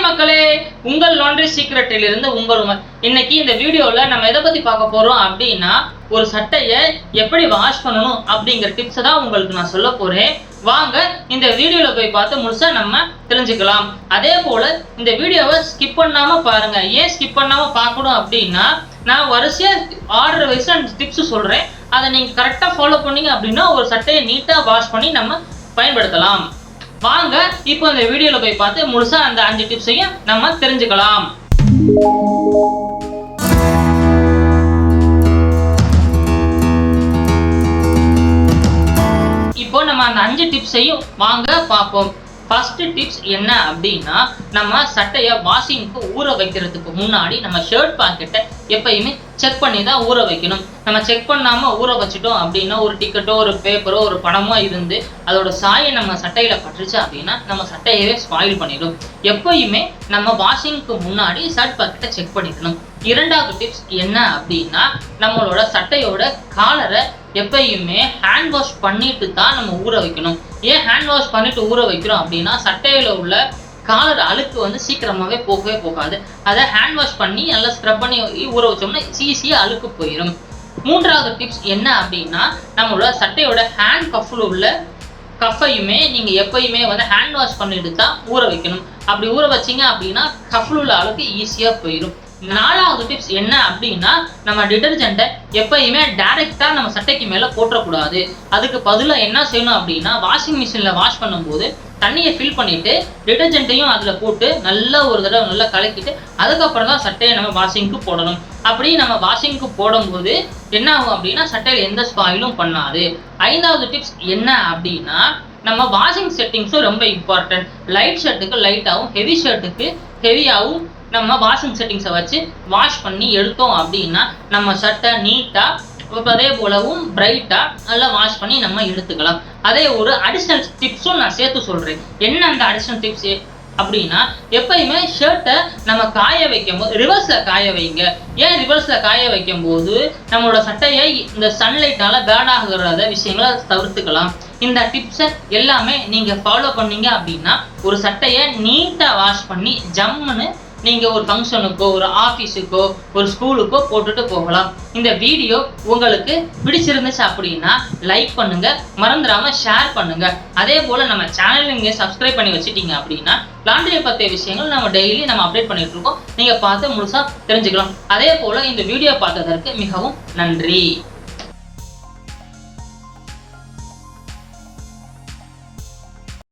மக்களே, உங்கள் லாண்ட்ரி சீக்ரெட்டில் இருந்து உங்கள் இன்னைக்கு இந்த வீடியோல நம்ம எதை பத்தி பார்க்க போறோம் அப்படின்னா, ஒரு சட்டையை எப்படி வாஷ் பண்ணணும் அப்படிங்கிற டிப்ஸ் தான் உங்களுக்கு நான் சொல்ல போறேன். வாங்க இந்த வீடியோல போய் பார்த்து முழுசா நம்ம தெரிஞ்சுக்கலாம். அதே போல இந்த வீடியோவை ஸ்கிப் பண்ணாம பாருங்க. ஏன் ஸ்கிப் பண்ணாம பார்க்கணும் அப்படின்னா, நான் வரிசையா ஆர்டர் வைஸா டிப்ஸ் சொல்றேன். அதை நீங்க கரெக்டா ஃபாலோ பண்ணீங்க அப்படின்னா ஒரு சட்டையை நீட்டா வாஷ் பண்ணி நம்ம பயன்படுத்தலாம். வாங்க இப்போ இந்த வீடியோல போய் பார்த்து முழுசா அந்த 5 டிப்ஸையும் நம்ம தெரிஞ்சுக்கலாம். இப்போ நம்ம அந்த 5 டிப்ஸையும் வாங்க பார்ப்போம். ஃபர்ஸ்ட் டிப்ஸ் என்ன அப்படின்னா, நம்ம சட்டையை வாஷிங்க்கு ஊற வைக்கிறதுக்கு முன்னாடி நம்ம ஷர்ட் பாக்கெட்டை எப்பயுமே செக் பண்ணி தான் ஊற வைக்கணும். நம்ம செக் பண்ணாமல் ஊற வச்சுட்டோம் அப்படின்னா ஒரு டிக்கெட்டோ ஒரு பேப்பரோ ஒரு பணமோ இருந்து அதோட சாயை நம்ம சட்டையில பட்டுருச்சு அப்படின்னா நம்ம சட்டையவே ஸ்பாயில் பண்ணிடும். எப்பயுமே நம்ம வாஷிங்க்கு முன்னாடி ஷர்ட் பாக்கெட்டை செக் பண்ணிக்கணும். இரண்டாவது டிப்ஸ் என்ன அப்படின்னா, நம்மளோட சட்டையோட காலரை எப்பயுமே ஹேண்ட் வாஷ் பண்ணிட்டு தான் நம்ம ஊற வைக்கணும். ஏன் ஹேண்ட் வாஷ் பண்ணிட்டு ஊற வைக்கிறோம் அப்படின்னா, சட்டையில உள்ள காலர் அழுக்கு சீக்கிரமாவே போகவே போகாது. அதை ஹேண்ட் வாஷ் பண்ணி நல்லா ஸ்க்ரப் பண்ணி ஊற வச்சோம்னா ஈஸியா அழுக்கு போயிடும். மூன்றாவது டிப்ஸ் என்ன அப்படின்னா, நம்மளோட சட்டையோட ஹேண்ட் கஃப்ல உள்ள கஃபையுமே நீங்க எப்பயுமே ஹேண்ட் வாஷ் பண்ணிட்டு தான் ஊற வைக்கணும். அப்படி ஊற வச்சீங்க அப்படின்னா கஃப்ல உள்ள அழுக்கு ஈஸியா போயிடும். நாலாவது டிப்ஸ் என்ன அப்படின்னா, நம்ம டிடர்ஜென்ட்டை எப்பயுமே டைரக்டா நம்ம சட்டைக்கு மேல போட்டக்கூடாது. அதுக்கு பதிலாக என்ன செய்யணும் அப்படின்னா, வாஷிங் மிஷின்ல வாஷ் பண்ணும்போது தண்ணியை ஃபில் பண்ணிட்டு டிடர்ஜென்ட்டையும் அதுல போட்டு நல்லா ஒரு தடவை நல்லா கலக்கிட்டு அதுக்கப்புறம் தான் சட்டையை நம்ம வாஷிங்க்கு போடணும். அப்படி நம்ம வாஷிங்க்கு போடும்போது என்ன ஆகும் அப்படின்னா, சட்டையில எந்த ஸ்பாயிலும் பண்ணாது. ஐந்தாவது டிப்ஸ் என்ன அப்படின்னா, நம்ம வாஷிங் செட்டிங்ஸும் ரொம்ப இம்பார்ட்டன்ட். லைட் ஷர்ட்டுக்கு லைட்டாகவும் ஹெவி ஷர்ட்டுக்கு ஹெவியாகவும் நம்ம வாஷிங் செட்டிங்ஸை வச்சு வாஷ் பண்ணி எடுத்தோம் அப்படின்னா நம்ம சட்டை நீட்டாக அதே போலவும் பிரைட்டாக நல்லா வாஷ் பண்ணி நம்ம எடுத்துக்கலாம். அதே ஒரு அடிஷ்னல் டிப்ஸும் நான் சேர்த்து சொல்கிறேன். என்ன அந்த அடிஷ்னல் டிப்ஸ் அப்படின்னா, எப்பயுமே ஷர்ட்டை நம்ம காய வைக்கும் போது ரிவர்ஸில் காய வைங்க. ஏன் ரிவர்ஸில் காய வைக்கும் போது நம்மளோட சட்டையை இந்த சன்லைட்டால் பேட் ஆகுறத விஷயங்களை தவிர்த்துக்கலாம். இந்த டிப்ஸை எல்லாமே நீங்கள் ஃபாலோ பண்ணீங்க அப்படின்னா ஒரு சட்டையை நீட்டாக வாஷ் பண்ணி ஜம்முன்னு நீங்கள் ஒரு ஃபங்க்ஷனுக்கோ ஒரு ஆஃபீஸுக்கோ ஒரு ஸ்கூலுக்கோ போட்டுட்டு போகலாம். இந்த வீடியோ உங்களுக்கு பிடிச்சிருந்துச்சு அப்படின்னா லைக் பண்ணுங்க, மறந்துடாம ஷேர் பண்ணுங்க. அதே போல நம்ம சேனல் நீங்க சப்ஸ்கிரைப் பண்ணி வச்சுட்டீங்க அப்படின்னா லாண்ட்ரியை பற்றிய விஷயங்கள் நம்ம டெய்லி நம்ம அப்டேட் பண்ணிட்டு இருக்கோம். நீங்க பார்த்து முழுசா தெரிஞ்சுக்கலாம். அதே போல இந்த வீடியோ பார்த்ததற்கு மிகவும் நன்றி.